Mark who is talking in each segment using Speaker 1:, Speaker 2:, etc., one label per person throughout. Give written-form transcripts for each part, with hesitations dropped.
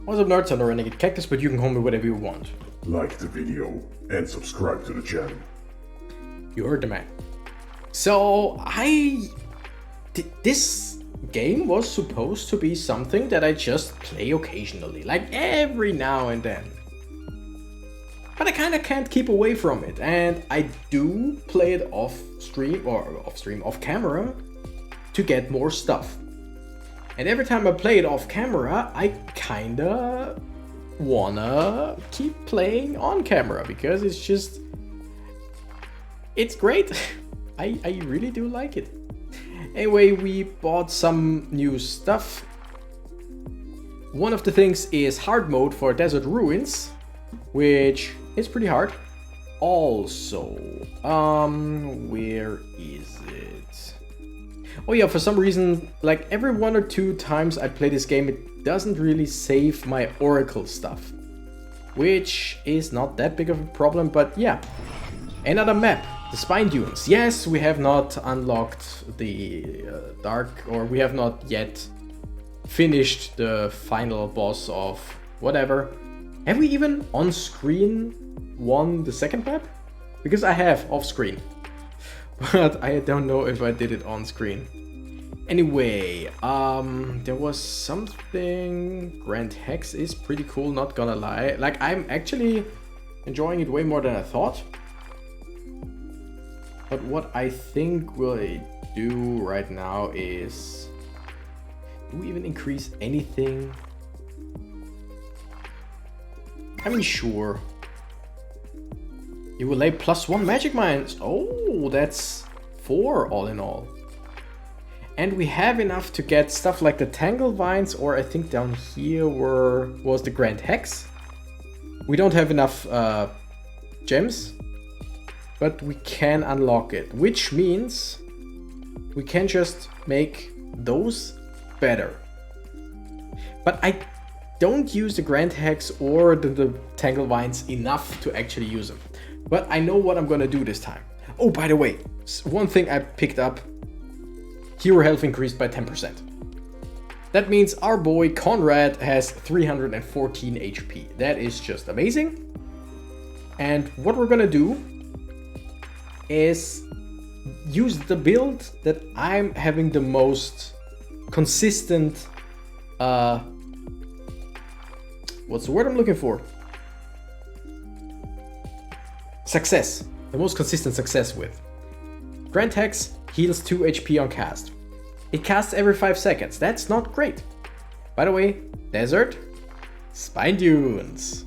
Speaker 1: What's up, nerds? I'm the Renegade Cactus, but you can call me whatever you want.
Speaker 2: Like the video and subscribe to the channel.
Speaker 1: You heard the man. So, this game was supposed to be something that I just play occasionally, like every now and then. But I kinda can't keep away from it, and I do play it off camera, to get more stuff. And every time I play it off camera, I kinda wanna keep playing on camera because it's great. I really do like it. Anyway, we bought some new stuff. One of the things is hard mode for Desert Ruins, which is pretty hard. Also, where is it? Oh yeah, for some reason, like every 1 or 2 times I play this game, it doesn't really save my Oracle stuff, which is not that big of a problem, but yeah. Another map, the Spine Dunes. Yes, we have not unlocked the we have not yet finished the final boss of whatever. Have we even on screen won the second map? Because I have off screen. But I don't know if I did it on screen. Anyway, there was something. Grand Hex is pretty cool, not gonna lie. Like, I'm actually enjoying it way more than I thought. But what I think we'll do right now is... do we even increase anything? I mean, sure. You will lay +1 magic mines. Oh, that's 4 all in all. And we have enough to get stuff like the Tangle Vines, or I think down here was the Grand Hex. We don't have enough gems, but we can unlock it, which means we can just make those better. But I don't use the Grand Hex or the Tangle Vines enough to actually use them. But I know what I'm gonna do this time. Oh, by the way, one thing I picked up. Hero health increased by 10%. That means our boy Conrad has 314 HP. That is just amazing. And what we're gonna do is use the build that I'm having the most consistent... what's the word I'm looking for? Success. The most consistent success with. Grand Hex heals 2 HP on cast. It casts every 5 seconds. That's not great. By the way, Desert, Spine Dunes.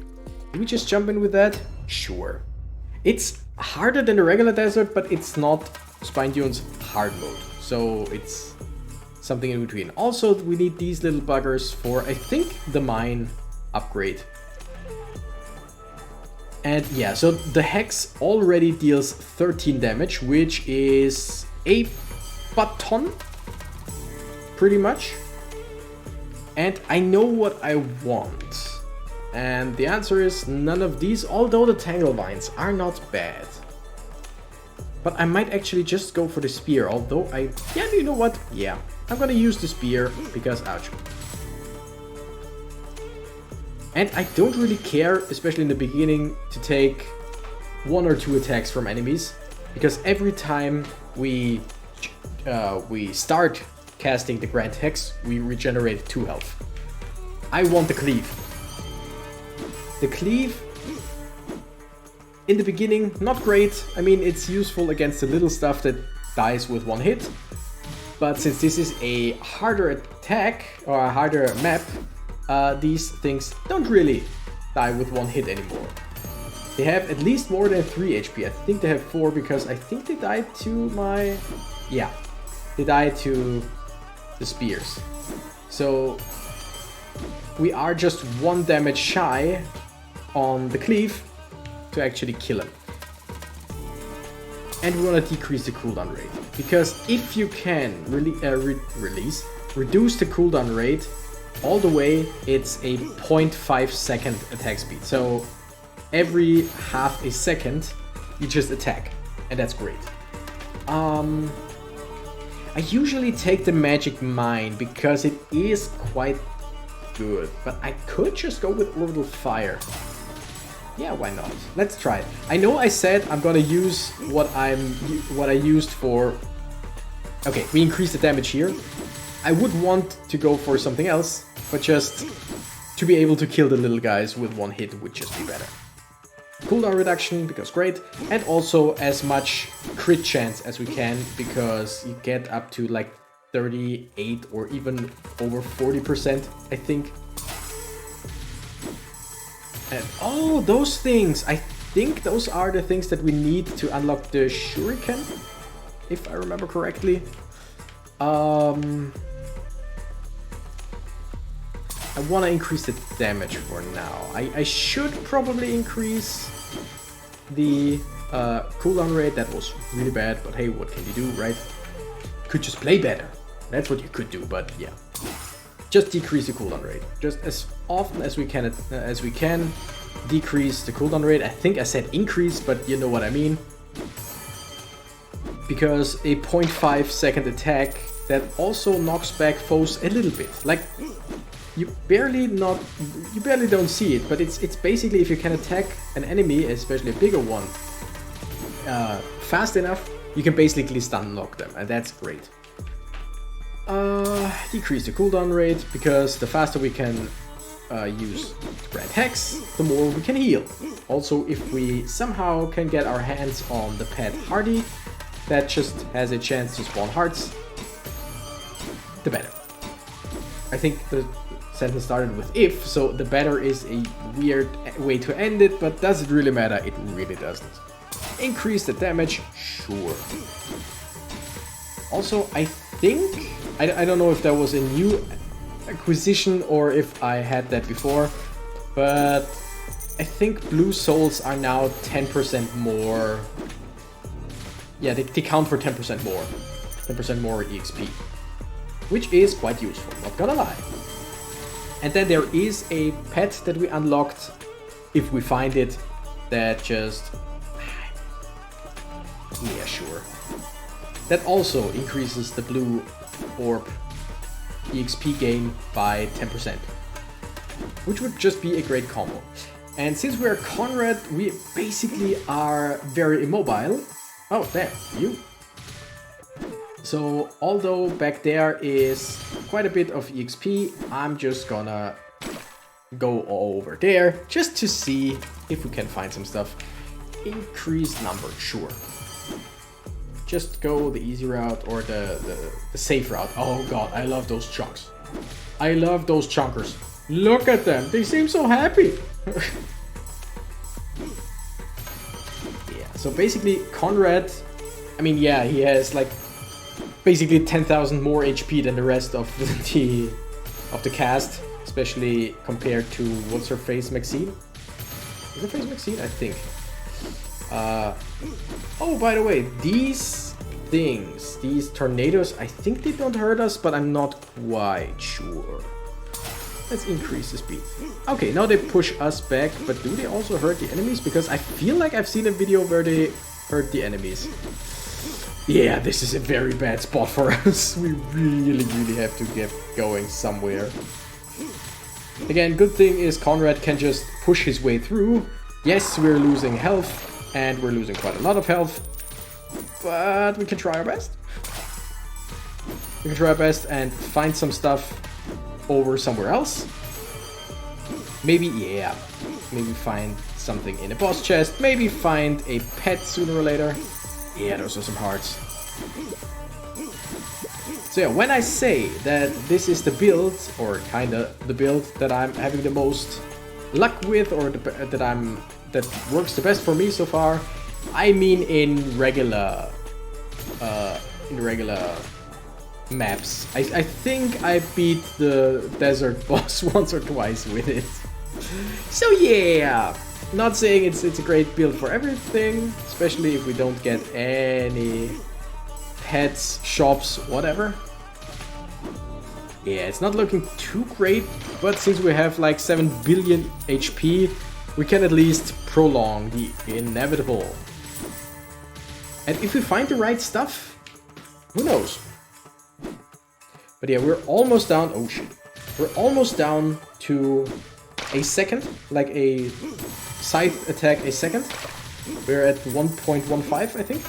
Speaker 1: Do we just jump in with that? Sure. It's harder than the regular Desert, but it's not Spine Dunes hard mode. So it's something in between. Also, we need these little buggers for, I think, the mine upgrade. And yeah, so the Hex already deals 13 damage, which is a button, pretty much. And I know what I want. And the answer is none of these, although the Tangle Vines are not bad. But I might actually just go for the spear, although yeah, you know what? Yeah, I'm gonna use the spear because ouch. And I don't really care, especially in the beginning, to take 1 or 2 attacks from enemies, because every time we start casting the Grand Hex, we regenerate 2 health. I want the Cleave. The Cleave, in the beginning, not great. I mean, it's useful against the little stuff that dies with 1 hit. But since this is a harder attack, or a harder map, these things don't really die with 1 hit anymore. They have at least more than 3 HP. I think they have 4 because I think they died to my... yeah, they died to the spears. So we are just 1 damage shy on the Cleave to actually kill him. And we want to decrease the cooldown rate, because if you can reduce the cooldown rate all the way, it's a 0.5 second attack speed. So every half a second you just attack, and that's great. I usually take the magic mine because it is quite good, but I could just go with Orbital Fire. Yeah, why not? Let's try it. I know I said I'm gonna use what I used for... Okay, we increase the damage here. I would want to go for something else, but just to be able to kill the little guys with one hit would just be better. Cooldown reduction, because great, and also as much crit chance as we can, because you get up to like 38 or even over 40%, I think. And oh, those things! I think those are the things that we need to unlock the Shuriken, if I remember correctly. I want to increase the damage for now. I should probably increase the cooldown rate. That was really bad, but hey, what can you do, right? Could just play better. That's what you could do, but yeah. Just decrease the cooldown rate. Just as often as we can, decrease the cooldown rate. I think I said increase, but you know what I mean. Because a 0.5 second attack that also knocks back foes a little bit. Like, you barely don't see it, but it's basically if you can attack an enemy, especially a bigger one, fast enough, you can basically stun lock them, and that's great. Decrease the cooldown rate, because the faster we can use Grand Hex, the more we can heal. Also, if we somehow can get our hands on the pet Hardy, that just has a chance to spawn hearts, the better. I think the sentence started with if, so the better is a weird way to end it, but does it really matter? It really doesn't. Increase the damage, sure. Also, I think, I don't know if that was a new acquisition or if I had that before, but I think blue souls are now 10% more. Yeah, they count for 10% more. 10% more EXP. Which is quite useful, not gonna lie. And then there is a pet that we unlocked, if we find it, that just... Yeah, sure. That also increases the blue orb EXP gain by 10%. Which would just be a great combo. And since we're Conrad, we basically are very immobile. Oh, damn, you. So, although back there is quite a bit of EXP, I'm just gonna go over there just to see if we can find some stuff. Increased number, sure. Just go the easy route or the safe route. Oh god, I love those chunks. I love those chunkers. Look at them, they seem so happy. Yeah, so basically Conrad, I mean, yeah, he has like basically 10,000 more HP than the rest of the cast, especially compared to what's her face, Maxine. Is her face Maxine? I think. Oh, by the way, these things, these tornadoes, I think they don't hurt us, but I'm not quite sure. Let's increase the speed. Okay, now they push us back, but do they also hurt the enemies? Because I feel like I've seen a video where they hurt the enemies. Yeah, this is a very bad spot for us. We really have to get going somewhere. Again, good thing is Conrad can just push his way through. Yes, we're losing health, and we're losing quite a lot of health, but we can try our best. We can try our best and find some stuff over somewhere else. Maybe, yeah, maybe find something in a boss chest, maybe find a pet sooner or later. Yeah, those are some hearts. So yeah, when I say that this is the build, or kinda the build that I'm having the most luck with, or that works the best for me so far, I mean in regular maps. I think I beat the desert boss once or twice with it. So yeah, not saying it's a great build for everything, especially if we don't get any pets, shops, whatever. Yeah, it's not looking too great, but since we have like 7 billion HP, we can at least prolong the inevitable. And if we find the right stuff, who knows? But yeah, we're almost down. Oh shit. We're almost down to a second, like a scythe attack a second. We're at 1.15, I think.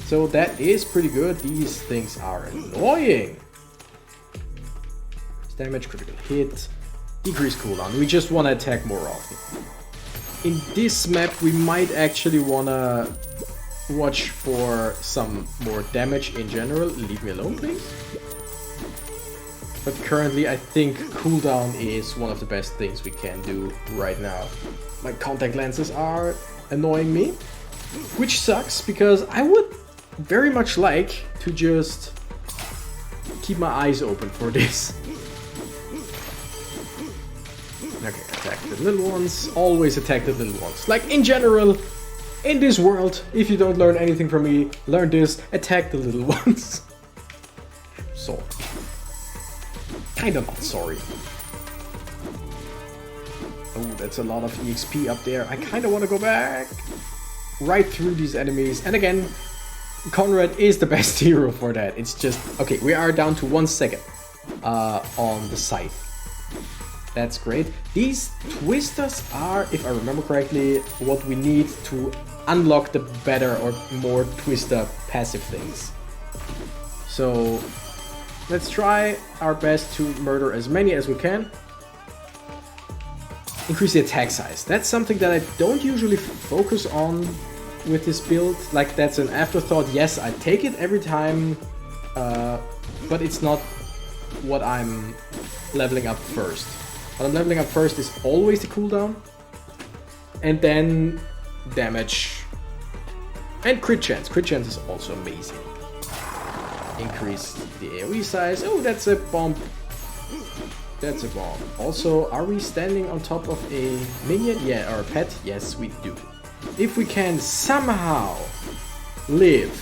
Speaker 1: So that is pretty good. These things are annoying. Damage, critical hit, decrease cooldown. We just want to attack more often. In this map, we might actually want to watch for some more damage in general. Leave me alone, please. But currently, I think cooldown is one of the best things we can do right now. My contact lenses are annoying me, which sucks because I would very much like to just keep my eyes open for this. Okay, attack the little ones. Always attack the little ones. Like, in general, in this world, if you don't learn anything from me, learn this. Attack the little ones. So, kinda not sorry. Oh, that's a lot of EXP up there. I kinda wanna go back. Right through these enemies. And again, Conrad is the best hero for that. It's just... Okay, we are down to 1 second on the scythe. That's great. These twisters are, if I remember correctly, what we need to unlock the better or more twister passive things. So let's try our best to murder as many as we can. Increase the attack size. That's something that I don't usually focus on with this build. Like, that's an afterthought. Yes, I take it every time, but it's not what I'm leveling up first. What I'm leveling up first is always the cooldown, and then damage and crit chance. Crit chance is also amazing. Increase the AoE size. Oh, that's a bomb. That's a bomb. Also, are we standing on top of a minion? Yeah, or a pet? Yes, we do. If we can somehow live.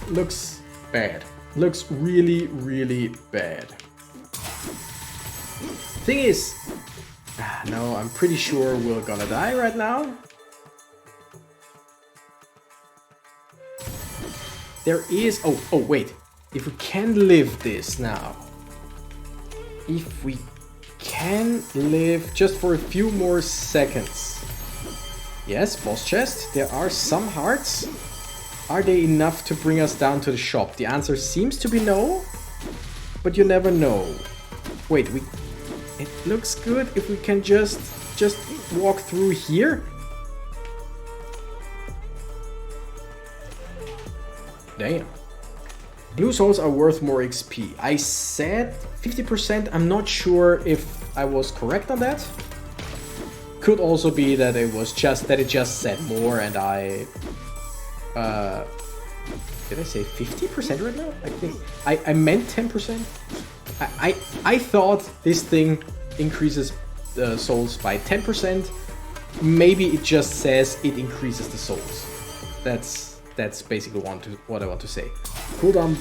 Speaker 1: Looks bad. Looks really, really bad. Thing is, no, I'm pretty sure we're gonna die right now. There is, oh wait, if we can live this now. If we can live just for a few more seconds. Yes, boss chest, there are some hearts. Are they enough to bring us down to the shop? The answer seems to be no, but you never know. Wait, it looks good if we can just walk through here. Damn. Blue souls are worth more XP. I said 50%. I'm not sure if I was correct on that. Could also be that it just said more and I did I say 50% right now? I think I meant 10%. I thought this thing increases the souls by 10%. Maybe it just says it increases the souls. That's basically what I want to say. Cooldown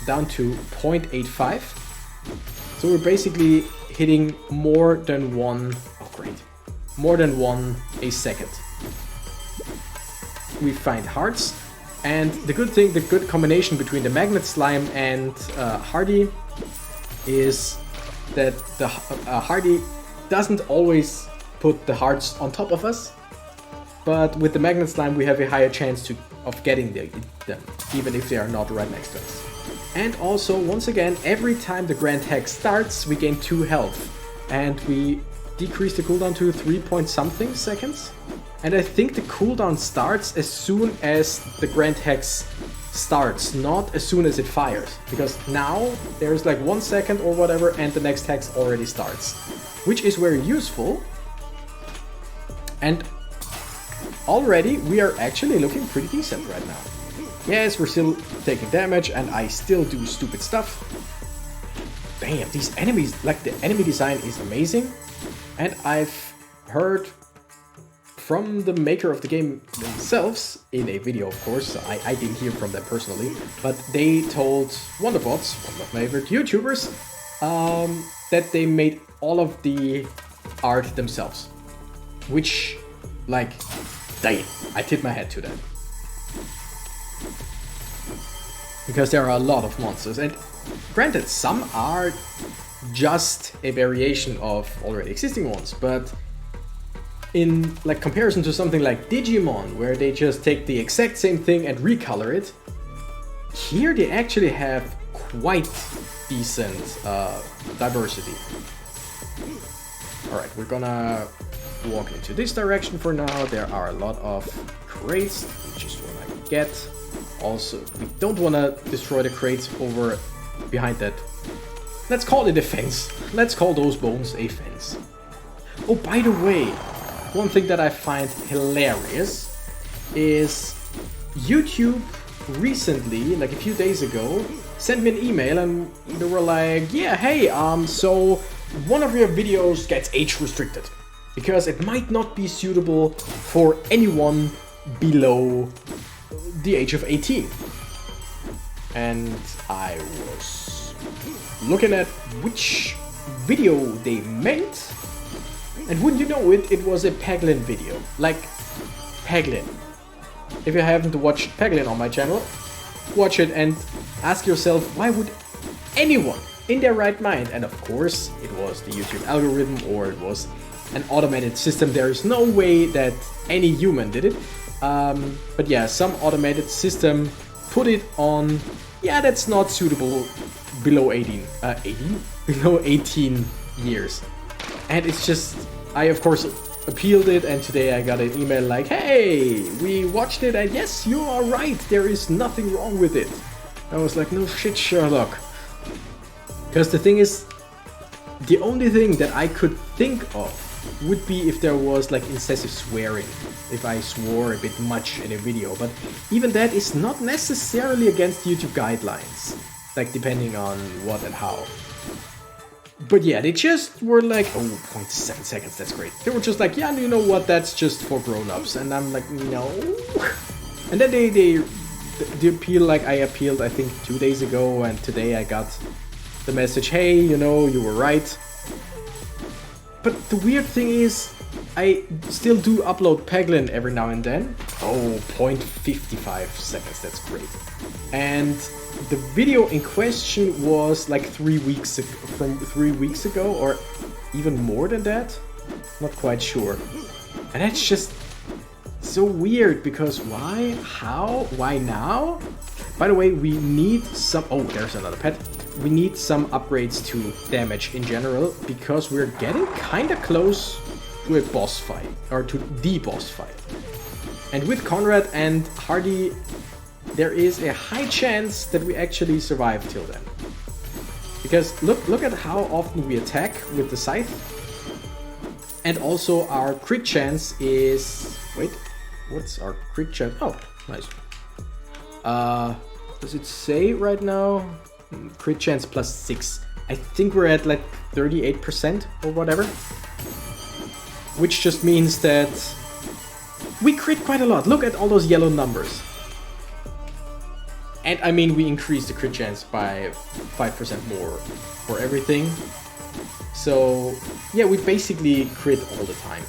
Speaker 1: down to 0.85. So we're basically hitting more than one. Oh great, more than one a second. We find hearts, and the good combination between the magnet slime and Hardy is that the Hardy doesn't always put the hearts on top of us, but with the magnet slime we have a higher chance of getting them, even if they are not right next to us. And also, once again, every time the Grand Hex starts, we gain 2 health, and we decrease the cooldown to 3 point something seconds. And I think the cooldown starts as soon as the Grand Hex starts, not as soon as it fires. Because now there's like 1 second or whatever and the next hex already starts. Which is very useful. And already we are actually looking pretty decent right now. Yes, we're still taking damage and I still do stupid stuff. Damn, these enemies, like the enemy design is amazing. And I've heard from the maker of the game themselves, in a video of course, so I didn't hear from them personally, but they told Wonderbots, one of my favorite YouTubers, that they made all of the art themselves. Which, like, damn, I tip my hat to that. Because there are a lot of monsters, and Granted, some are just a variation of already existing ones, but in like comparison to something like Digimon, where they just take the exact same thing and recolor it, here they actually have quite decent diversity. Alright, we're gonna walk into this direction for now. There are a lot of crates, we just wanna get. Also, we don't wanna destroy the crates over behind that. Let's call it a fence. Let's call those bones a fence. Oh, by the way, one thing that I find hilarious is YouTube recently, like a few days ago, sent me an email and they were like, yeah, hey, so one of your videos gets age restricted because it might not be suitable for anyone below the age of 18. And I was looking at which video they meant, and wouldn't you know it, it was a Peglin video. Like, Peglin. If you haven't watched Peglin on my channel, watch it and ask yourself, why would anyone in their right mind, and of course it was the YouTube algorithm or it was an automated system, there is no way that any human did it, but yeah, some automated system put it on, yeah, that's not suitable below 18 below 18 years. And it's just, I of course appealed it, and today I got an email like, hey, we watched it and yes, you are right, there is nothing wrong with it. I was like, no shit, Sherlock. Because the thing is, the only thing that I could think of would be if there was like excessive swearing, if I swore a bit much in a video, but even that is not necessarily against YouTube guidelines, like depending on what and how. But yeah, they just were like, oh, 0.7 seconds, that's great. They were just like, yeah, you know what, that's just for grown-ups. And I'm like, no. And then they appeal, like I appealed, I think 2 days ago, and today I got the message, hey, you know, you were right. But the weird thing is, I still do upload Peglin every now and then. Oh, 0.55 seconds, that's great. And the video in question was like 3 weeks ago, from 3 weeks ago, or even more than that. Not quite sure. And that's just so weird, because why? How? Why now? By the way, we need some... Oh, there's another pet. We need some upgrades to damage in general, because we're getting kind of close to a boss fight, or to the boss fight. And with Conrad and Hardy, there is a high chance that we actually survive till then. Because look at how often we attack with the scythe. And also our crit chance is... Wait, what's our crit chance? Oh, nice. Does it say right now? Crit chance +6. I think we're at like 38% or whatever. Which just means that we crit quite a lot. Look at all those yellow numbers. And I mean, we increased the crit chance by 5% more for everything. So yeah, we basically crit all the time.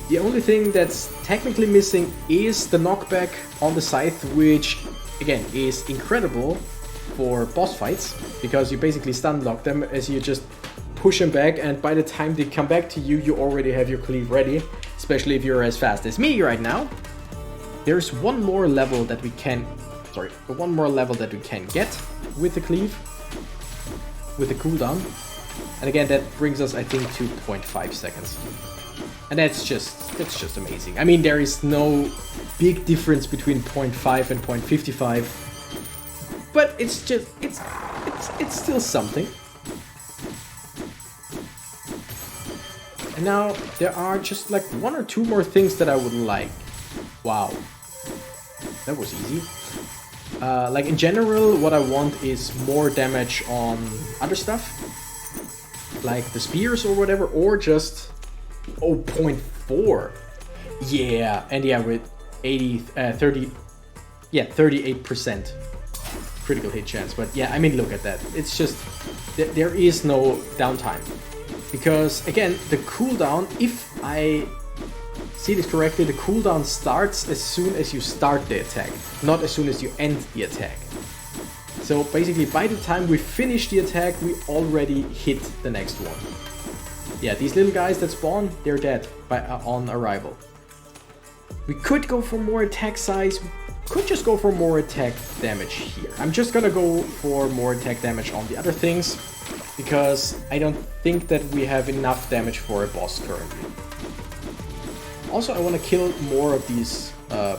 Speaker 1: The only thing that's technically missing is the knockback on the scythe, which again is incredible for boss fights, because you basically stun lock them as you just push them back, and by the time they come back to you, you already have your cleave ready, especially if you're as fast as me right now. There's one more level that we can get with the cleave, with the cooldown. And again, that brings us, I think, to 0.5 seconds. And that's just amazing. I mean, there is no big difference between 0.5 and 0.55, but it's just, it's still something. And now there are just like 1 or 2 more things that I would like. Wow, that was easy. Like in general, what I want is more damage on other stuff, like the spears or whatever, or just 0.4. Yeah, and yeah, with 38% critical hit chance. But yeah, I mean, look at that. It's just there is no downtime, because again, the cooldown, if I see this correctly, the cooldown starts as soon as you start the attack, not as soon as you end the attack. So basically, by the time we finish the attack, we already hit the next one. Yeah, these little guys that spawn, they're dead on arrival. We could go for more attack size. We could just go for more attack damage here. I'm just gonna go for more attack damage on the other things, because I don't think that we have enough damage for a boss currently. Also, I want to kill more of these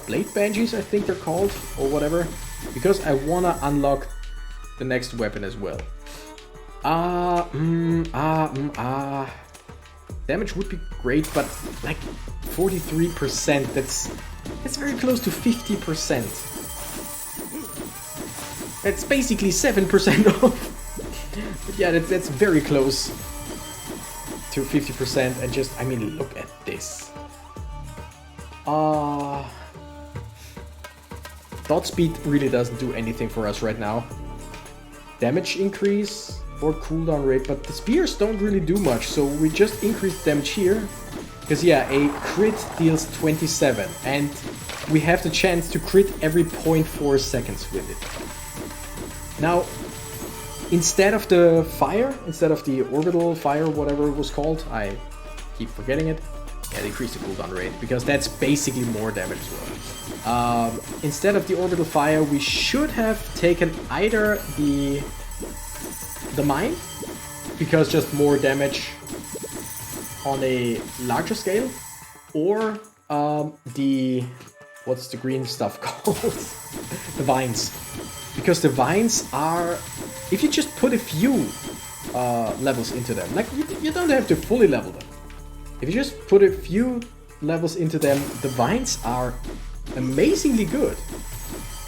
Speaker 1: blade banshees, I think they're called, or whatever, because I want to unlock the next weapon as well. Damage would be great, but like 43%, that's very close to 50%. That's basically 7% off. But yeah, that's very close to 50%, and just, I mean, look at this. Dot speed really doesn't do anything for us right now. Damage increase or cooldown rate, but the spears don't really do much, so we just increase damage here. Because yeah, a crit deals 27, and we have the chance to crit every 0.4 seconds with it. Now, instead of the fire, instead of the orbital fire, whatever it was called, I keep forgetting it. Yeah, decrease the cooldown rate, because that's basically more damage as well. Instead of the orbital fire, we should have taken either the mine, because just more damage on a larger scale, or what's the green stuff called? The vines. Because the vines are, if you just put a few levels into them, like you don't have to fully level them. If you just put a few levels into them, the vines are amazingly good.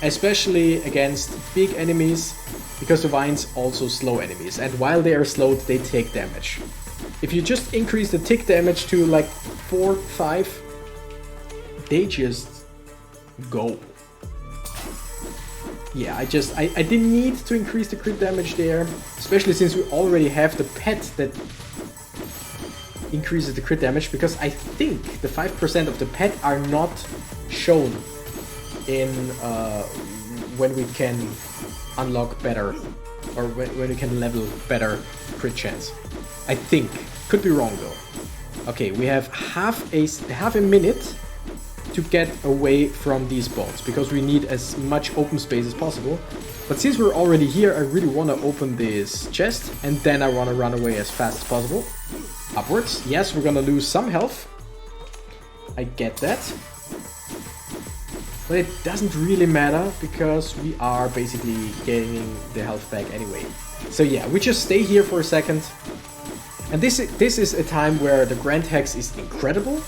Speaker 1: Especially against big enemies, because the vines also slow enemies. And while they are slowed, they take damage. If you just increase the tick damage to like 4, 5, they just go. Yeah, I didn't need to increase the crit damage there, especially since we already have the pet that increases the crit damage, because I think the 5% of the pet are not shown in when we can unlock better, or when we can level better crit chance. I think. Could be wrong though. Okay, we have half a minute to get away from these bones, because we need as much open space as possible. But since we're already here, I really want to open this chest, and then I want to run away as fast as possible. Upwards. Yes, we're gonna lose some health. I get that. But it doesn't really matter, because we are basically gaining the health back anyway. So yeah, we just stay here for a second. And this is a time where the Grand Hex is incredible.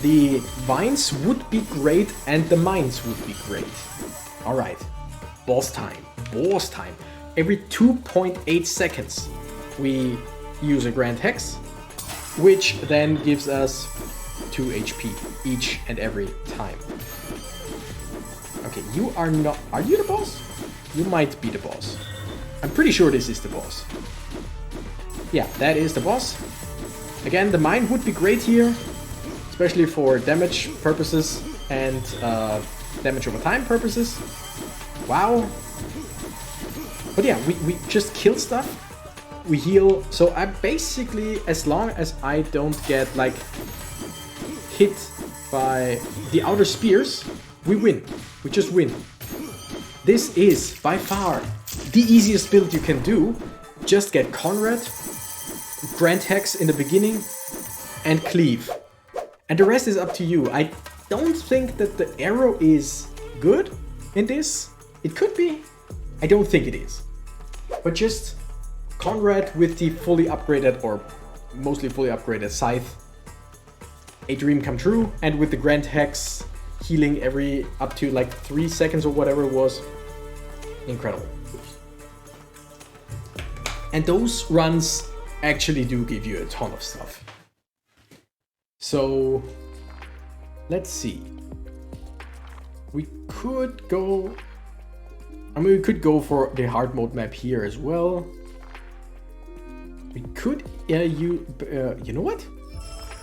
Speaker 1: The vines would be great, and the mines would be great. Alright, boss time. Boss time. Every 2.8 seconds we use a Grand Hex, which then gives us 2 HP each and every time. Okay, you are not... Are you the boss? You might be the boss. I'm pretty sure this is the boss. Yeah, that is the boss. Again, the mine would be great here, especially for damage purposes and damage over time purposes. Wow. But yeah, we just kill stuff. We heal. So I basically, as long as I don't get like hit by the outer spears, we win. We just win. This is by far the easiest build you can do. Just get Conrad, Grand Hex in the beginning, and cleave. And the rest is up to you. I don't think that the arrow is good in this. It could be. I don't think it is. But just Conrad with the fully upgraded, or mostly fully upgraded scythe. A dream come true. And with the Grand Hex healing every up to like 3 seconds or whatever it was. Incredible. And those runs actually do give you a ton of stuff. So let's see. We could go... I mean, we could go for the hard mode map here as well. We could... you know what?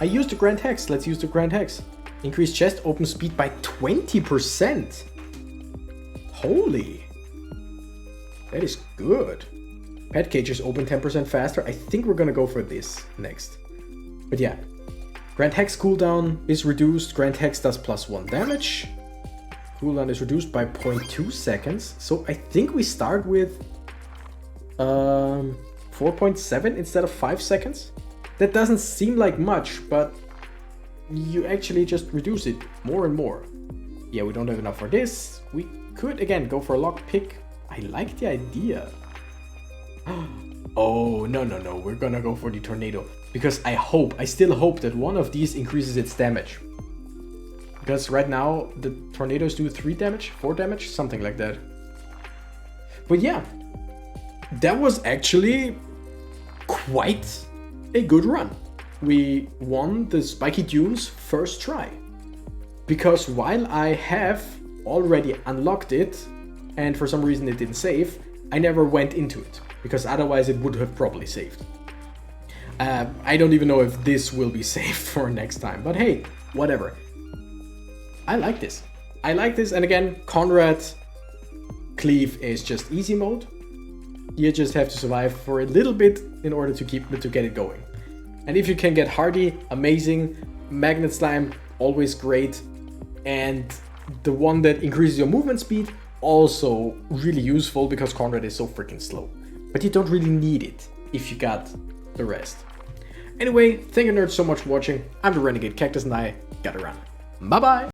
Speaker 1: I used the Grand Hex. Let's use the Grand Hex. Increase chest open speed by 20%. Holy. That is good. Pet cages open 10% faster. I think we're gonna go for this next. But yeah. Grand Hex cooldown is reduced. Grand Hex does +1 damage. Cooldown is reduced by 0.2 seconds. So I think we start with 4.7 instead of 5 seconds. That doesn't seem like much, but you actually just reduce it more and more. Yeah, we don't have enough for this. We could again go for a lockpick. I like the idea. Oh, no. We're gonna go for the tornado. Because I still hope that one of these increases its damage. Because right now, the tornadoes do 3 damage, 4 damage, something like that. But yeah, that was actually quite a good run. We won the Spiky Dunes first try. Because while I have already unlocked it, and for some reason it didn't save, I never went into it. Because otherwise it would have probably saved. I don't even know if this will be saved for next time. But hey, whatever. I like this. And again, Conrad Cleave is just easy mode. You just have to survive for a little bit in order to get it going. And if you can get Hardy, amazing. Magnet Slime, always great. And the one that increases your movement speed, also really useful because Conrad is so freaking slow. But you don't really need it if you got the rest. Anyway, thank you nerds so much for watching. I'm the Renegade Cactus and I gotta run. Bye bye!